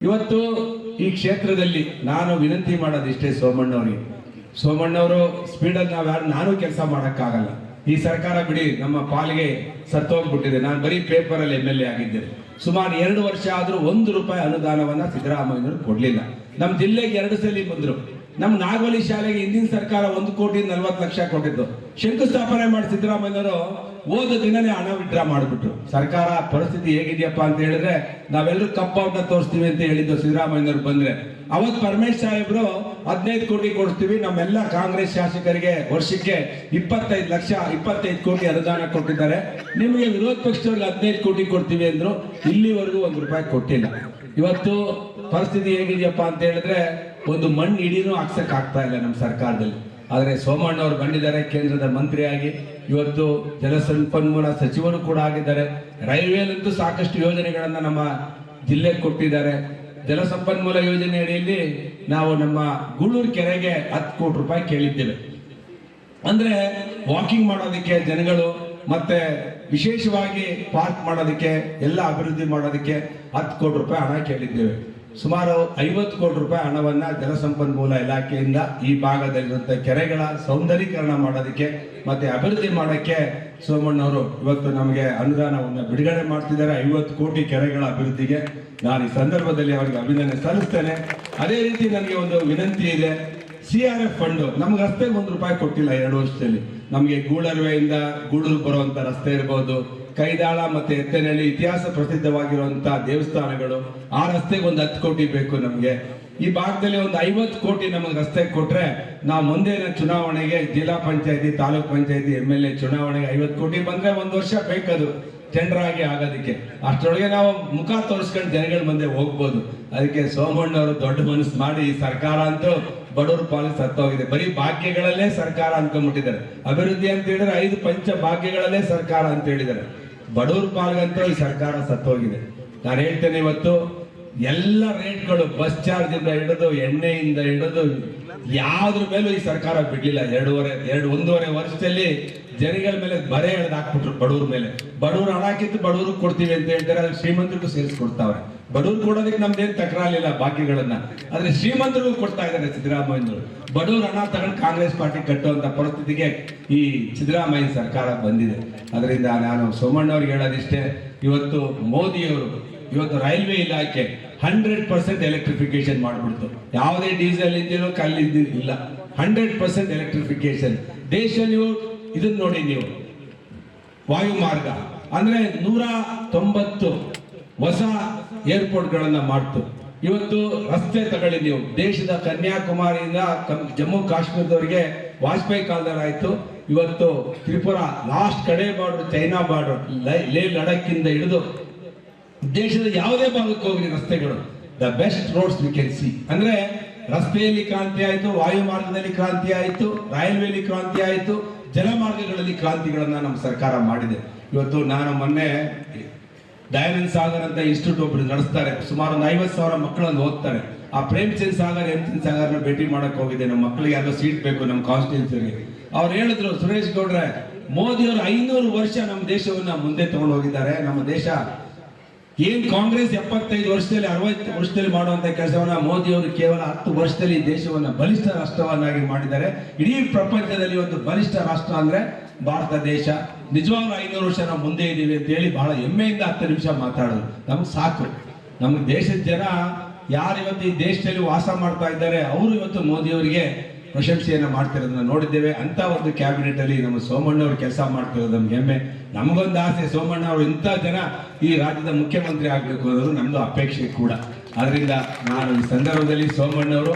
ಇವತ್ತು ಈ ಕ್ಷೇತ್ರದಲ್ಲಿ ನಾನು ವಿನಂತಿ ಮಾಡೋದಿಷ್ಟೇ ಸೋಮಣ್ಣವರು ಸ್ಪೀಡಲ್ಲಿ ನಾನು ಕೆಲಸ ಮಾಡಕ್ಕಾಗಲ್ಲ. ಈ ಸರ್ಕಾರ ಬಿಡಿ ನಮ್ಮ ಪಾಲಿಗೆ ಸತ್ತೋಗ್ಬಿಟ್ಟಿದೆ. ನಾನು ಬರೀ ಪೇಪರಲ್ಲಿ MLA ಆಗಿದ್ದೆ. ಸುಮಾರು 2 ವರ್ಷ ಆದ್ರೂ 1 ರೂಪಾಯಿ ಅನುದಾನವನ್ನ ಸಿದ್ದರಾಮಯ್ಯನವರು ಕೊಡ್ಲಿಲ್ಲ. ನಮ್ಮ ಜಿಲ್ಲೆಗೆ 2 ಸಲ ಬಂದ್ರು. ನಮ್ಮ ನಾಗವಲಿ ಶಾಲೆಗೆ ಹಿಂದಿನ ಸರ್ಕಾರ 1,40,00,000 ಕೊಟ್ಟಿದ್ದು. ಶಂಕುಸ್ಥಾಪನೆ ಮಾಡಿ ಸಿದ್ದರಾಮಯ್ಯನವರು ಹೋದ ದಿನನೇ ಹಣ ವಿಡ್ರಾ ಮಾಡಿಬಿಟ್ರು. ಸರ್ಕಾರ ಪರಿಸ್ಥಿತಿ ಹೇಗಿದೆಯಪ್ಪ ಅಂತ ಹೇಳಿದ್ರೆ ನಾವೆಲ್ಲರೂ ಕಪ್ಪೌಟ ತೋರಿಸ್ತೀವಿ ಅಂತ ಹೇಳಿದ್ದು ಸಿದ್ದರಾಮಯ್ಯನವರು ಬಂದ್ರೆ. ಅವತ್ತು ಪರಮೇಶ್ ಸಾಹೇಬ್ರು 15 ಕೋಟಿ ಕೊಡ್ತೀವಿ, ನಮ್ಮೆಲ್ಲ ಕಾಂಗ್ರೆಸ್ ಶಾಸಕರಿಗೆ ವರ್ಷಕ್ಕೆ 25 ಕೋಟಿ ಅನುದಾನ ಕೊಟ್ಟಿದ್ದಾರೆ, ನಿಮಗೆ ವಿರೋಧ ಪಕ್ಷದವ್ರಿಗೆ 15 ಕೋಟಿ ಕೊಡ್ತೀವಿ ಅಂದ್ರು. ಇಲ್ಲಿವರೆಗೂ 1 ರೂಪಾಯಿ ಕೊಟ್ಟಿಲ್ಲ. ಇವತ್ತು ಪರಿಸ್ಥಿತಿ ಹೇಗಿದೆಯಪ್ಪ ಅಂತ ಹೇಳಿದ್ರೆ ಒಂದು ಮಣ್ಣು ಇಡೀನೂ ಹಾಕ್ಸಕ್ ಆಗ್ತಾ ಇಲ್ಲ ನಮ್ಮ ಸರ್ಕಾರದಲ್ಲಿ. ಆದ್ರೆ ಸೋಮಣ್ಣವರು ಬಂದಿದ್ದಾರೆ ಕೇಂದ್ರದ ಮಂತ್ರಿಯಾಗಿ, ಇವತ್ತು ಜಲಸಂಪನ್ಮೂಲ ಸಚಿವರು ಕೂಡ ಆಗಿದ್ದಾರೆ. ರೈಲ್ವೆಲಂತೂ ಸಾಕಷ್ಟು ಯೋಜನೆಗಳನ್ನ ನಮ್ಮ ಜಿಲ್ಲೆಗೆ ಕೊಟ್ಟಿದ್ದಾರೆ. ಜಲಸಂಪನ್ಮೂಲ ಯೋಜನೆ ಅಡಿಯಲ್ಲಿ ನಾವು ನಮ್ಮ ಗೂಳೂರು ಕೆರೆಗೆ 10 ಕೋಟಿ ರೂಪಾಯಿ ಕೇಳಿದ್ದೇವೆ. ಅಂದ್ರೆ ವಾಕಿಂಗ್ ಮಾಡೋದಕ್ಕೆ ಜನಗಳು, ಮತ್ತೆ ವಿಶೇಷವಾಗಿ ಪಾರ್ಕ್ ಮಾಡೋದಕ್ಕೆ, ಎಲ್ಲ ಅಭಿವೃದ್ಧಿ ಮಾಡೋದಕ್ಕೆ 10 ಕೋಟಿ ರೂಪಾಯಿ ಹಣ ಕೇಳಿದ್ದೇವೆ. ಸುಮಾರು 50 ಕೋಟಿ ರೂಪಾಯಿ ಹಣವನ್ನ ಜಲಸಂಪನ್ಮೂಲ ಇಲಾಖೆಯಿಂದ ಈ ಭಾಗದಲ್ಲಿರುವಂತಹ ಕೆರೆಗಳ ಸೌಂದರೀಕರಣ ಮಾಡೋದಕ್ಕೆ ಮತ್ತೆ ಅಭಿವೃದ್ಧಿ ಮಾಡೋಕ್ಕೆ ಸೋಮಣ್ಣವರು ಇವತ್ತು ನಮಗೆ ಅನುದಾನವನ್ನು ಬಿಡುಗಡೆ ಮಾಡ್ತಿದ್ದಾರೆ. 50 ಕೋಟಿ ಕೆರೆಗಳ ಅಭಿವೃದ್ಧಿಗೆ ನಾನು ಈ ಸಂದರ್ಭದಲ್ಲಿ ಅವರಿಗೆ ಅಭಿನಂದನೆ ಸಲ್ಲಿಸ್ತೇನೆ. ಅದೇ ರೀತಿ ನನಗೆ ಒಂದು ವಿನಂತಿ ಇದೆ. CRF ಫಂಡ್ ನಮ್ಗೆ ರಸ್ತೆಗೆ 1 ರೂಪಾಯಿ ಕೊಟ್ಟಿಲ್ಲ 2 ವರ್ಷದಲ್ಲಿ. ನಮಗೆ ಗೂಳರ್ವೆಯಿಂದ ಗೂಳೂರು ಬರುವಂತ ರಸ್ತೆ ಇರ್ಬೋದು, ಕೈದಾಳ ಮತ್ತೆ ಎತ್ತನಹಳ್ಳಿ ಇತಿಹಾಸ ಪ್ರಸಿದ್ಧವಾಗಿರುವಂತಹ ದೇವಸ್ಥಾನಗಳು, ಆ ರಸ್ತೆಗೆ ಒಂದು 10 ಕೋಟಿ ಬೇಕು ನಮ್ಗೆ. ಈ ಭಾಗದಲ್ಲಿ ಒಂದು 50 ಕೋಟಿ ನಮಗೆ ರಸ್ತೆ ಕೊಟ್ರೆ ನಾವು ಮುಂದಿನ ಚುನಾವಣೆಗೆ ಜಿಲ್ಲಾ ಪಂಚಾಯತಿ, ತಾಲೂಕ್ ಪಂಚಾಯತಿ, MLA ಚುನಾವಣೆಗೆ 50 ಕೋಟಿ ಬಂದ್ರೆ 1 ವರ್ಷ ಬೇಕದು ಟೆಂಡರ್ ಆಗಿ ಆಗೋದಕ್ಕೆ. ಅಷ್ಟರೊಳಗೆ ನಾವು ಮುಖ ತೋರಿಸ್ಕೊಂಡು ಜನಗಳ ಮುಂದೆ ಹೋಗ್ಬೋದು. ಅದಕ್ಕೆ ಸೋಮಣ್ಣವರು ದೊಡ್ಡ ಮನಸ್ಸು ಮಾಡಿ ಈ ಸರ್ಕಾರ ಅಂತೂ ಬಡವರ ಪಾಲಿಗೆ ಸತ್ತೋಗಿದೆ. ಬರೀ ಭಾಗ್ಯಗಳಲ್ಲೇ ಸರ್ಕಾರ ಅನ್ಕೊಂಡ್ಬಿಟ್ಟಿದ್ದಾರೆ. ಅಭಿವೃದ್ಧಿ ಅಂತ ಹೇಳಿದ್ರೆ 5 ಪಂಚ ಭಾಗ್ಯಗಳಲ್ಲೇ ಸರ್ಕಾರ ಅಂತ ಹೇಳಿದ್ದಾರೆ. ಬಡವರ ಪಾಲ್ಗಂತೂ ಈ ಸರ್ಕಾರ ಸತ್ತೋಗಿದೆ. ನಾನು ಹೇಳ್ತೇನೆ, ಇವತ್ತು ಎಲ್ಲ ರೇಟ್ಗಳು, ಬಸ್ ಚಾರ್ಜ್ ಇಂದ ಹಿಡಿದು ಎಣ್ಣೆಯಿಂದ ಹಿಡಿದು ಯಾವ್ದ್ರ ಮೇಲೂ ಈ ಸರ್ಕಾರ ಬಿಡ್ಲಿಲ್ಲ. 1.5 ವರ್ಷದಲ್ಲಿ ಜನಗಳ ಮೇಲೆ ಬರೆ ಎಳೆದು ಹಾಕ್ಬಿಟ್ರು ಬಡವ್ರ ಮೇಲೆ. ಬಡವ್ರು ಹಣ ಹಾಕಿದ್ದು ಬಡವ್ರಿಗೆ ಕೊಡ್ತೀವಿ ಅಂತ ಹೇಳ್ತಾರೆ, ಅದ್ರ ಶ್ರೀಮಂತರಿಗೂ ಸೇರಿಸ್ಕೊಡ್ತಾವ್ರೆ. ಬಡವ್ರು ಕೊಡೋದಕ್ಕೆ ನಮ್ದೇನು ತಕರಾಲಿಲ್ಲ ಭಾಗ್ಯಗಳನ್ನ, ಆದ್ರೆ ಶ್ರೀಮಂತರಿಗೂ ಕೊಡ್ತಾ ಇದ್ದಾರೆ ಸಿದ್ದರಾಮಯ್ಯನವರು. ಬಡವ್ರ ಹಣ ತಗೊಂಡು ಕಾಂಗ್ರೆಸ್ ಪಾರ್ಟಿ ಕಟ್ಟುವಂತ ಪರಿಸ್ಥಿತಿಗೆ ಈ ಸಿದ್ದರಾಮಯ್ಯ ಸರ್ಕಾರ ಬಂದಿದೆ. ಅದರಿಂದ ನಾನು ಸೋಮಣ್ಣವ್ರಿಗೆ ಹೇಳೋದಿಷ್ಟೇ, ಇವತ್ತು ಮೋದಿಯವರು ಇವತ್ತು ರೈಲ್ವೆ ಇಲಾಖೆ 100% ಎಲೆಕ್ಟ್ರಿಫಿಕೇಶನ್ ಮಾಡ್ಬಿಡ್ತು. ಯಾವುದೇ ಡೀಸೆಲ್ ಇಂಜಿನ್ ಕಲ್ಲಿದ್ದು ಇಲ್ಲ, 100% ಎಲೆಕ್ಟ್ರಿಫಿಕೇಶನ್. ದೇಶ ನೀವು ಇದನ್ನ ನೋಡಿ, ನೀವು ವಾಯು ಮಾರ್ಗ ಅಂದ್ರೆ 190 ಹೊಸ ಏರ್ಪೋರ್ಟ್ ಗಳನ್ನ ಮಾಡ್ತು. ಇವತ್ತು ರಸ್ತೆ ತಗೊಳ್ಳಿ ನೀವು, ದೇಶದ ಕನ್ಯಾಕುಮಾರಿಯಿಂದ ಜಮ್ಮು ಕಾಶ್ಮೀರದವರೆಗೆ ವಾಜಪೇಯಿ ಕಾಲದಲ್ಲಿ ಆಯ್ತು. ಇವತ್ತು ತ್ರಿಪುರಾ ಲಾಸ್ಟ್ ಕಡೆ ಬಾರ್ಡರ್, ಚೈನಾ ಬಾರ್ಡರ್, ಲೇ ಲಡಾಖಿಂದ ಹಿಡಿದು ದೇಶದ ಯಾವುದೇ ಭಾಗಕ್ಕೆ ಹೋಗ್ರಿ ರಸ್ತೆಗಳು the best roads we can see. ಅಂದ್ರೆ ರಸ್ತೆಯಲ್ಲಿ ಕ್ರಾಂತಿ ಆಯ್ತು, ವಾಯು ಮಾರ್ಗದಲ್ಲಿ ಕ್ರಾಂತಿ ಆಯ್ತು, ರೈಲ್ವೆಯಲ್ಲಿ ಕ್ರಾಂತಿ ಆಯ್ತು, ಜಲಮಾರ್ಗಗಳಲ್ಲಿ ಕ್ರಾಂತಿಗಳನ್ನ ನಮ್ಮ ಸರ್ಕಾರ ಮಾಡಿದೆ. ಇವತ್ತು ನಾನು ಮೊನ್ನೆ ದಯಾನಂದ್ ಸಾಗರ್ ಅಂತ ಇನ್ಸ್ಟಿಟ್ಯೂಟ್ ಒಬ್ರು ನಡೆಸ್ತಾರೆ, ಸುಮಾರು 50,000 ಮಕ್ಕಳನ್ನು ಓದ್ತಾರೆ. ಆ ಪ್ರೇಮ್ಚಂದ್ ಸಾಗರ್, ಹೇಮಚಂದ್ ಸಾಗರ್ನ ಭೇಟಿ ಮಾಡಕ್ ಹೋಗಿದ್ದೆ. ನಮ್ಮ ಮಕ್ಕಳಿಗೆ ಯಾರೋ ಸೀಟ್ ಬೇಕು ನಮ್ಮ ಕಾನ್ಸ್ಟಿಟ್ಯೂನ್ಸಿಗೆ. ಅವ್ರು ಹೇಳಿದ್ರು, ಸುರೇಶ್ ಗೌಡ್ರೆ, ಮೋದಿಯವರು 500 ವರ್ಷ ನಮ್ಮ ದೇಶವನ್ನ ಮುಂದೆ ತಗೊಂಡು ಹೋಗಿದ್ದಾರೆ. ನಮ್ಮ ದೇಶ ಏನ್ ಕಾಂಗ್ರೆಸ್ 75 ವರ್ಷದಲ್ಲಿ 60 ವರ್ಷದಲ್ಲಿ ಮಾಡುವಂತ ಕೆಲಸವನ್ನ ಮೋದಿಯವರು ಕೇವಲ 10 ವರ್ಷದಲ್ಲಿ ದೇಶವನ್ನ ಬಲಿಷ್ಠ ರಾಷ್ಟ್ರವನ್ನಾಗಿ ಮಾಡಿದ್ದಾರೆ. ಇಡೀ ಪ್ರಪಂಚದಲ್ಲಿ ಒಂದು ಬಲಿಷ್ಠ ರಾಷ್ಟ್ರ ಅಂದ್ರೆ ಭಾರತ ದೇಶ. ನಿಜವಾಗ್ಲೂ 500 ವರ್ಷ ನಾವು ಮುಂದೆ ಇದೀವಿ ಅಂತ ಹೇಳಿ ಬಹಳ ಹೆಮ್ಮೆಯಿಂದ 10 ನಿಮಿಷ ಮಾತಾಡೋದು ನಮ್ಗೆ ಸಾಕು. ನಮ್ಗೆ ದೇಶದ ಜನ ಯಾರು ಇವತ್ತು ಈ ದೇಶದಲ್ಲಿ ವಾಸ ಮಾಡ್ತಾ ಇದ್ದಾರೆ, ಅವರು ಇವತ್ತು ಮೋದಿಯವರಿಗೆ ಪ್ರಶಂಸೆಯನ್ನ ಮಾಡ್ತಿರೋದನ್ನ ನೋಡಿದ್ದೇವೆ. ಅಂತ ಒಂದು ಕ್ಯಾಬಿನೆಟ್ ಅಲ್ಲಿ ನಮ್ಮ ಸೋಮಣ್ಣವರು ಕೆಲಸ ಮಾಡ್ತಿರೋದು ನಮ್ಗೆ ಹೆಮ್ಮೆ. ನಮಗೊಂದು ಆಸೆ, ಸೋಮಣ್ಣ ಅವರು ಇಂಥ ಜನ ಈ ರಾಜ್ಯದ ಮುಖ್ಯಮಂತ್ರಿ ಆಗ್ಬೇಕು ಅನ್ನೋದು ನಮ್ದು ಅಪೇಕ್ಷೆ ಕೂಡ. ಆದ್ರಿಂದ ನಾನು ಈ ಸಂದರ್ಭದಲ್ಲಿ ಸೋಮಣ್ಣವರು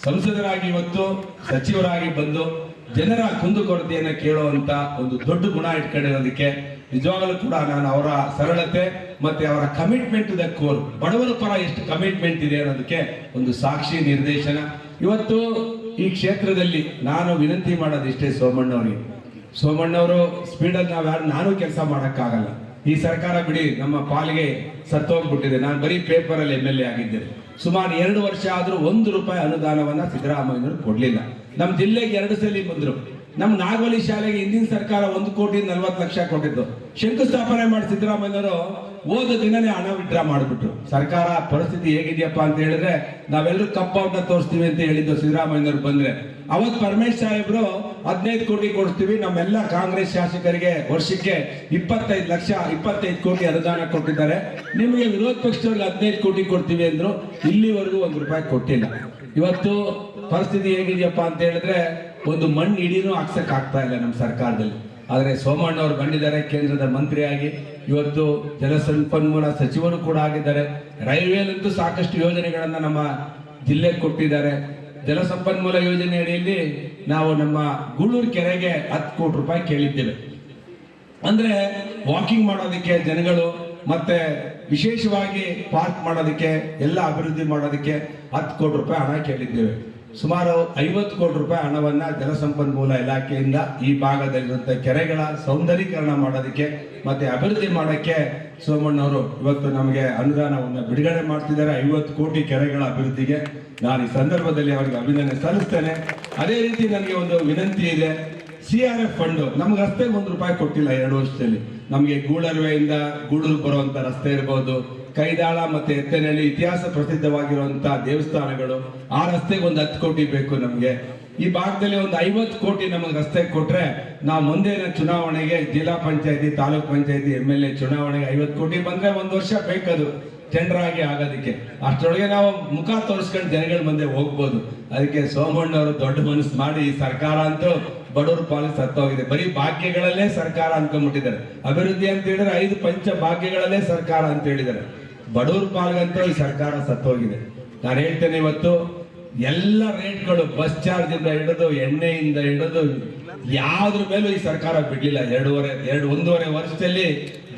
ಸಂಸದರಾಗಿ ಇವತ್ತು ಸಚಿವರಾಗಿ ಬಂದು ಜನರ ಕುಂದುಕೊರತೆಯನ್ನ ಕೇಳುವಂತ ಒಂದು ದೊಡ್ಡ ಗುಣ ಇಟ್ಕೊಂಡಿರೋದಕ್ಕೆ ನಿಜವಾಗಲೂ ಕೂಡ ನಾನು ಅವರ ಸರಳತೆ ಮತ್ತೆ ಅವರ ಕಮಿಟ್ಮೆಂಟ್ ಟು ದ ಕೋರ್, ಬಡವರ ಪರ ಎಷ್ಟು ಕಮಿಟ್ಮೆಂಟ್ ಇದೆ ಅನ್ನೋದಕ್ಕೆ ಒಂದು ಸಾಕ್ಷಿ ನಿದರ್ಶನ. ಇವತ್ತು ಈ ಕ್ಷೇತ್ರದಲ್ಲಿ ನಾನು ವಿನಂತಿ ಮಾಡೋದಿಷ್ಟೇ ಸೋಮಣ್ಣವರು ಸ್ಪೀಡಲ್ಲಿ ನಾನು ಕೆಲಸ ಮಾಡಕ್ಕಾಗಲ್ಲ. ಈ ಸರ್ಕಾರ ಬಿಡಿ ನಮ್ಮ ಪಾಲಿಗೆ ಸತ್ತೋಗ್ಬಿಟ್ಟಿದೆ. ನಾನು ಬರೀ ಪೇಪರಲ್ಲಿ MLA ಆಗಿದ್ದೆ. ಸುಮಾರು 2 ವರ್ಷ ಆದ್ರೂ 1 ರೂಪಾಯಿ ಅನುದಾನವನ್ನ ಸಿದ್ದರಾಮಯ್ಯನವರು ಕೊಡ್ಲಿಲ್ಲ. ನಮ್ಮ ಜಿಲ್ಲೆಗೆ 2 ಸಲ ಬಂದ್ರು. ನಮ್ಮ ನಾಗವಲಿ ಶಾಲೆಗೆ ಹಿಂದಿನ ಸರ್ಕಾರ 1,40,00,000 ಕೊಟ್ಟಿದ್ದು. ಶಂಕುಸ್ಥಾಪನೆ ಮಾಡಿ ಸಿದ್ದರಾಮಯ್ಯನವರು ಹೋದ ದಿನನೇ ಹಣ ವಿಡ್ರಾ ಮಾಡಿಬಿಟ್ರು. ಸರ್ಕಾರ ಪರಿಸ್ಥಿತಿ ಹೇಗಿದೆಯಪ್ಪ ಅಂತ ಹೇಳಿದ್ರೆ ನಾವೆಲ್ಲರೂ ಕಪ್ಪೌಟ ತೋರಿಸ್ತೀವಿ ಅಂತ ಹೇಳಿದ್ದು ಸಿದ್ದರಾಮಯ್ಯನವ್ರು ಬಂದ್ರೆ, ಅವತ್ ಪರಮೇಶ್ ಸಾಹೇಬ್ರು 15 ಕೋಟಿ ಕೊಡ್ತೀವಿ ನಮ್ಮೆಲ್ಲ ಕಾಂಗ್ರೆಸ್ ಶಾಸಕರಿಗೆ ವರ್ಷಕ್ಕೆ 25 ಕೋಟಿ ಅನುದಾನ ಕೊಟ್ಟಿದ್ದಾರೆ, ನಿಮಗೆ ವಿರೋಧ ಪಕ್ಷದವ್ರಿಗೆ 15 ಕೋಟಿ ಕೊಡ್ತೀವಿ ಅಂದ್ರು. ಇಲ್ಲಿವರೆಗೂ ₹1 ಕೊಟ್ಟಿಲ್ಲ. ಇವತ್ತು ಪರಿಸ್ಥಿತಿ ಹೇಗಿದೆಯಪ್ಪ ಅಂತ ಹೇಳಿದ್ರೆ ಒಂದು ಮಣ್ಣು ಇಡೀನೂ ಹಾಕ್ಸಕ್ ಆಗ್ತಾ ಇಲ್ಲ ನಮ್ಮ ಸರ್ಕಾರದಲ್ಲಿ. ಆದ್ರೆ ಸೋಮಣ್ಣ ಅವರು ಬಂದಿದ್ದಾರೆ ಕೇಂದ್ರದ ಮಂತ್ರಿಯಾಗಿ, ಇವತ್ತು ಜಲಸಂಪನ್ಮೂಲ ಸಚಿವರು ಕೂಡ ಆಗಿದ್ದಾರೆ. ರೈಲ್ವೆಲಂತೂ ಸಾಕಷ್ಟು ಯೋಜನೆಗಳನ್ನ ನಮ್ಮ ಜಿಲ್ಲೆಗೆ ಕೊಟ್ಟಿದ್ದಾರೆ. ಜಲಸಂಪನ್ಮೂಲ ಯೋಜನೆ ಅಡಿಯಲ್ಲಿ ನಾವು ನಮ್ಮ ಗೂಳೂರು ಕೆರೆಗೆ 10 ಕೋಟಿ ರೂಪಾಯಿ ಕೇಳಿದ್ದೇವೆ. ಅಂದ್ರೆ ವಾಕಿಂಗ್ ಮಾಡೋದಕ್ಕೆ ಜನಗಳು, ಮತ್ತೆ ವಿಶೇಷವಾಗಿ ಪಾರ್ಕ್ ಮಾಡೋದಕ್ಕೆ, ಎಲ್ಲ ಅಭಿವೃದ್ಧಿ ಮಾಡೋದಕ್ಕೆ 10 ಕೋಟಿ ರೂಪಾಯಿ ಹಣ ಕೇಳಿದ್ದೇವೆ. ಸುಮಾರು 50 ಕೋಟಿ ರೂಪಾಯಿ ಹಣವನ್ನ ಜಲಸಂಪನ್ಮೂಲ ಇಲಾಖೆಯಿಂದ ಈ ಭಾಗದಲ್ಲಿರುವಂತಹ ಕೆರೆಗಳ ಸೌಂದರೀಕರಣ ಮಾಡೋದಕ್ಕೆ ಮತ್ತೆ ಅಭಿವೃದ್ಧಿ ಮಾಡೋಕ್ಕೆ ಸೋಮಣ್ಣವರು ಇವತ್ತು ನಮಗೆ ಅನುದಾನವನ್ನು ಬಿಡುಗಡೆ ಮಾಡ್ತಿದ್ದಾರೆ. 50 ಕೋಟಿ ಕೆರೆಗಳ ಅಭಿವೃದ್ಧಿಗೆ ನಾನು ಈ ಸಂದರ್ಭದಲ್ಲಿ ಅವರಿಗೆ ಅಭಿನಂದನೆ ಸಲ್ಲಿಸ್ತೇನೆ. ಅದೇ ರೀತಿ ನನಗೆ ಒಂದು ವಿನಂತಿ ಇದೆ. CRF ಫಂಡ್ ನಮ್ಗೆ ರಸ್ತೆಗೆ ₹1 ಕೊಟ್ಟಿಲ್ಲ 2 ವರ್ಷದಲ್ಲಿ. ನಮಗೆ ಗೂಳರ್ವೆಯಿಂದ ಗೂಳೂರು ಬರುವಂತ ರಸ್ತೆ ಇರ್ಬೋದು, ಕೈದಾಳ ಮತ್ತೆ ಎತ್ತನಹಳ್ಳಿ ಇತಿಹಾಸ ಪ್ರಸಿದ್ಧವಾಗಿರುವಂತಹ ದೇವಸ್ಥಾನಗಳು, ಆ ರಸ್ತೆಗೆ ಒಂದು 10 ಕೋಟಿ ಬೇಕು ನಮ್ಗೆ. ಈ ಭಾಗದಲ್ಲಿ ಒಂದು 50 ಕೋಟಿ ನಮಗೆ ರಸ್ತೆ ಕೊಟ್ರೆ ನಾವು ಮುಂದಿನ ಚುನಾವಣೆಗೆ ಜಿಲ್ಲಾ ಪಂಚಾಯತಿ, ತಾಲೂಕ್ ಪಂಚಾಯತಿ, MLA ಚುನಾವಣೆಗೆ 50 ಕೋಟಿ ಬಂದ್ರೆ 1 ವರ್ಷ ಬೇಕದು ಟೆಂಡರ್ ಆಗಿ ಆಗೋದಕ್ಕೆ. ಅಷ್ಟರೊಳಗೆ ನಾವು ಮುಖ ತೋರಿಸ್ಕೊಂಡು ಜನಗಳ ಮುಂದೆ ಹೋಗ್ಬೋದು. ಅದಕ್ಕೆ ಸೋಮಣ್ಣವರು ದೊಡ್ಡ ಮನಸ್ಸು ಮಾಡಿ ಈ ಸರ್ಕಾರ ಅಂತೂ ಬಡವರು ಪಾಲಿಗೆ ಸತ್ತೋಗಿದೆ. ಬರೀ ಭಾಗ್ಯಗಳಲ್ಲೇ ಸರ್ಕಾರ ಅನ್ಕೊಂಡ್ಬಿಟ್ಟಿದ್ದಾರೆ. ಅಭಿವೃದ್ಧಿ ಅಂತ ಹೇಳಿದ್ರೆ 5 ಪಂಚ ಭಾಗ್ಯಗಳಲ್ಲೇ ಸರ್ಕಾರ ಅಂತ ಹೇಳಿದ್ದಾರೆ. ಬಡವ್ರ ಪಾಲ್ಗಂತೂ ಈ ಸರ್ಕಾರ ಸತ್ತೋಗಿದೆ. ನಾನು ಹೇಳ್ತೇನೆ, ಇವತ್ತು ಎಲ್ಲ ರೇಟ್ಗಳು, ಬಸ್ ಚಾರ್ಜ್ ಇಂದ ಹಿಡಿದು ಎಣ್ಣೆಯಿಂದ ಹಿಡಿದು ಯಾವ್ದ್ರ ಮೇಲೂ ಈ ಸರ್ಕಾರ ಬಿಡ್ಲಿಲ್ಲ. 1.5 ವರ್ಷದಲ್ಲಿ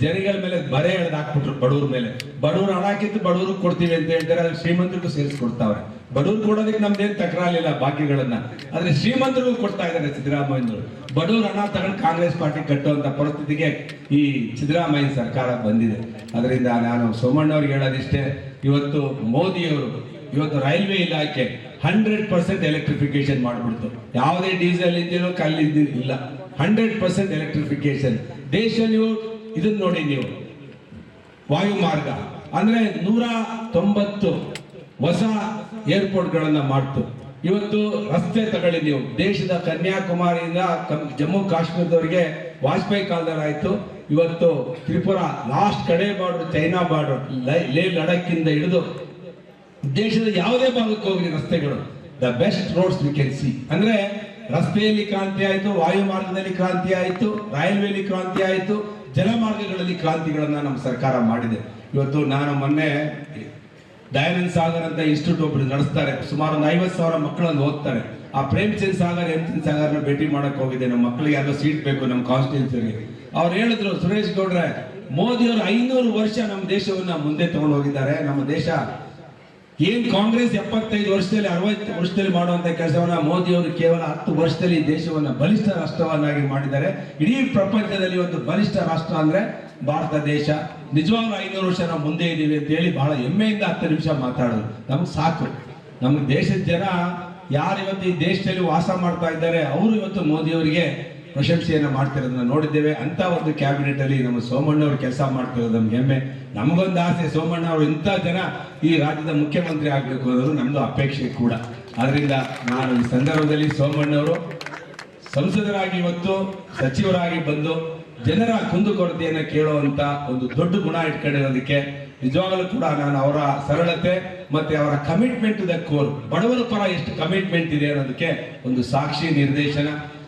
ಜನಗಳ ಮೇಲೆ ಬರೆ ಎಳೆದು ಹಾಕ್ಬಿಟ್ರು ಬಡವ್ರ ಮೇಲೆ. ಬಡವ್ರು ಹಣ ಹಾಕಿದ್ದು ಬಡವ್ರಿಗೆ ಕೊಡ್ತೀವಿ ಅಂತ ಹೇಳ್ತಾರೆ, ಅದ್ರ ಶ್ರೀಮಂತರಿಗೂ ಸೇರಿಸ್ಕೊಡ್ತಾವ್ರೆ. ಬಡವ್ರು ಕೊಡೋದಕ್ಕೆ ನಮ್ದೇನು ತಕರಾಲಿಲ್ಲ ಭಾಗ್ಯಗಳನ್ನ, ಆದ್ರೆ ಶ್ರೀಮಂತರಿಗೂ ಕೊಡ್ತಾ ಇದ್ದಾರೆ ಸಿದ್ದರಾಮಯ್ಯನವರು. ಬಡವ್ರ ಹಣ ತಗೊಂಡು ಕಾಂಗ್ರೆಸ್ ಪಾರ್ಟಿ ಕಟ್ಟುವಂತ ಪರಿಸ್ಥಿತಿಗೆ ಈ ಸಿದ್ದರಾಮಯ್ಯ ಸರ್ಕಾರ ಬಂದಿದೆ. ಅದರಿಂದ ನಾನು ಸೋಮಣ್ಣವ್ರಿಗೆ ಹೇಳೋದಿಷ್ಟೇ, ಇವತ್ತು ಮೋದಿಯವರು ಇವತ್ತು ರೈಲ್ವೆ ಇಲಾಖೆ 100% ಎಲೆಕ್ಟ್ರಿಫಿಕೇಶನ್ ಮಾಡ್ಬಿಡ್ತು. ಯಾವುದೇ ಡೀಸೆಲ್ ಇಂಜಿನ್ ಕಲ್ಲಿದ್ದು ಇಲ್ಲ, 100% ಎಲೆಕ್ಟ್ರಿಫಿಕೇಶನ್. ದೇಶ ನೀವು ಇದನ್ನ ನೋಡಿ, ನೀವು ವಾಯು ಮಾರ್ಗ ಅಂದ್ರೆ 190 ಹೊಸ ಏರ್ಪೋರ್ಟ್ ಗಳನ್ನ ಮಾಡ್ತು. ಇವತ್ತು ರಸ್ತೆ ತಗೊಳ್ಳಿ ನೀವು, ದೇಶದ ಕನ್ಯಾಕುಮಾರಿಯಿಂದ ಜಮ್ಮು ಕಾಶ್ಮೀರದವರೆಗೆ ವಾಜಪೇಯಿ ಕಾಲದಲ್ಲಿ ಆಯ್ತು. ಇವತ್ತು ತ್ರಿಪುರಾ ಲಾಸ್ಟ್ ಕಡೆ ಬಾರ್ಡರ್, ಚೈನಾ ಬಾರ್ಡರ್, ಲೇ ಲಡಾಖಿಂದ ಹಿಡಿದು ದೇಶದ ಯಾವುದೇ ಭಾಗಕ್ಕೆ ಹೋಗ್ರಿ ರಸ್ತೆಗಳು the best roads we can see. ಅಂದ್ರೆ ರಸ್ತೆಯಲ್ಲಿ ಕ್ರಾಂತಿ ಆಯ್ತು, ವಾಯು ಮಾರ್ಗದಲ್ಲಿ ಕ್ರಾಂತಿ ಆಯ್ತು, ರೈಲ್ವೆಯಲ್ಲಿ ಕ್ರಾಂತಿ ಆಯ್ತು, ಜಲಮಾರ್ಗಗಳಲ್ಲಿ ಕ್ರಾಂತಿಗಳನ್ನ ನಮ್ಮ ಸರ್ಕಾರ ಮಾಡಿದೆ. ಇವತ್ತು ನಾನು ಮೊನ್ನೆ ದಯಾನಂದ ಸಾಗರ್ ಅಂತ ಇನ್ಸ್ಟಿಟ್ಯೂಟ್ ಒಬ್ರು ನಡೆಸ್ತಾರೆ, ಸುಮಾರು 50,000 ಮಕ್ಕಳನ್ನು ಓದ್ತಾರೆ. ಆ ಪ್ರೇಮ್ಚಂದ್ ಸಾಗರ್, ಹೇಮಚಂದ್ ಸಾಗರ್ನ ಭೇಟಿ ಮಾಡಕ್ ಹೋಗಿದ್ದೆ. ನಮ್ಮ ಮಕ್ಕಳಿಗೆ ಯಾರೋ ಸೀಟ್ ಬೇಕು ನಮ್ಮ ಕಾನ್ಸ್ಟಿಟ್ಯೂನ್ಸಿಗೆ. ಅವ್ರು ಹೇಳಿದ್ರು, ಸುರೇಶ್ ಗೌಡ್ರೆ, ಮೋದಿಯವರು 500 ವರ್ಷ ನಮ್ಮ ದೇಶವನ್ನ ಮುಂದೆ ತಗೊಂಡು ಹೋಗಿದ್ದಾರೆ. ನಮ್ಮ ದೇಶ ಏನ್ ಕಾಂಗ್ರೆಸ್ 75 ವರ್ಷದಲ್ಲಿ 60 ವರ್ಷದಲ್ಲಿ ಮಾಡುವಂತ ಕೆಲಸವನ್ನ ಮೋದಿಯವರು ಕೇವಲ 10 ವರ್ಷದಲ್ಲಿ ಈ ದೇಶವನ್ನ ಬಲಿಷ್ಠ ರಾಷ್ಟ್ರವನ್ನಾಗಿ ಮಾಡಿದ್ದಾರೆ. ಇಡೀ ಪ್ರಪಂಚದಲ್ಲಿ ಒಂದು ಬಲಿಷ್ಠ ರಾಷ್ಟ್ರ ಅಂದ್ರೆ ಭಾರತ ದೇಶ. ನಿಜವಾಗ್ಲೂ 500 ವರ್ಷ ನಾವು ಮುಂದೆ ಇದ್ದೀವಿ ಅಂತ ಹೇಳಿ ಬಹಳ ಹೆಮ್ಮೆಯಿಂದ 10 ನಿಮಿಷ ಮಾತಾಡೋದು ನಮ್ಗೆ ಸಾಕು. ನಮ್ಗೆ ದೇಶದ ಜನ ಯಾರು ಇವತ್ತು ಈ ದೇಶದಲ್ಲಿ ವಾಸ ಮಾಡ್ತಾ ಇದ್ದಾರೆ, ಅವರು ಇವತ್ತು ಮೋದಿಯವರಿಗೆ ಪ್ರಶಂಸೆಯನ್ನ ಮಾಡ್ತಿರೋದನ್ನ ನೋಡಿದ್ದೇವೆ. ಅಂತ ಒಂದು ಕ್ಯಾಬಿನೆಟ್ ಅಲ್ಲಿ ನಮ್ಮ ಸೋಮಣ್ಣವರು ಕೆಲಸ ಮಾಡ್ತಿರೋದು ನಮ್ಗೆ ಹೆಮ್ಮೆ. ನಮಗೊಂದು ಆಸೆ, ಸೋಮಣ್ಣ ಅವರು ಇಂಥ ಜನ ಈ ರಾಜ್ಯದ ಮುಖ್ಯಮಂತ್ರಿ ಆಗ್ಬೇಕು ಅನ್ನೋದು ನಮ್ದು ಅಪೇಕ್ಷೆ ಕೂಡ. ಆದ್ರಿಂದ ನಾನು ಈ ಸಂದರ್ಭದಲ್ಲಿ ಸೋಮಣ್ಣವರು ಸಂಸದರಾಗಿ ಇವತ್ತು ಸಚಿವರಾಗಿ ಬಂದು ಜನರ ಕುಂದುಕೊರತೆಯನ್ನು ಕೇಳುವಂತ ಒಂದು ದೊಡ್ಡ ಗುಣ ಇಟ್ಕೊಂಡಿರೋದಕ್ಕೆ ನಿಜವಾಗಲೂ ಕೂಡ ನಾನು ಅವರ ಸರಳತೆ ಮತ್ತೆ ಅವರ ಕಮಿಟ್ಮೆಂಟ್ ಟು ದ ಕೋರ್, ಬಡವರ ಪರ ಎಷ್ಟು ಕಮಿಟ್ಮೆಂಟ್ ಇದೆ ಅನ್ನೋದಕ್ಕೆ ಒಂದು ಸಾಕ್ಷಿ ನಿದರ್ಶನ.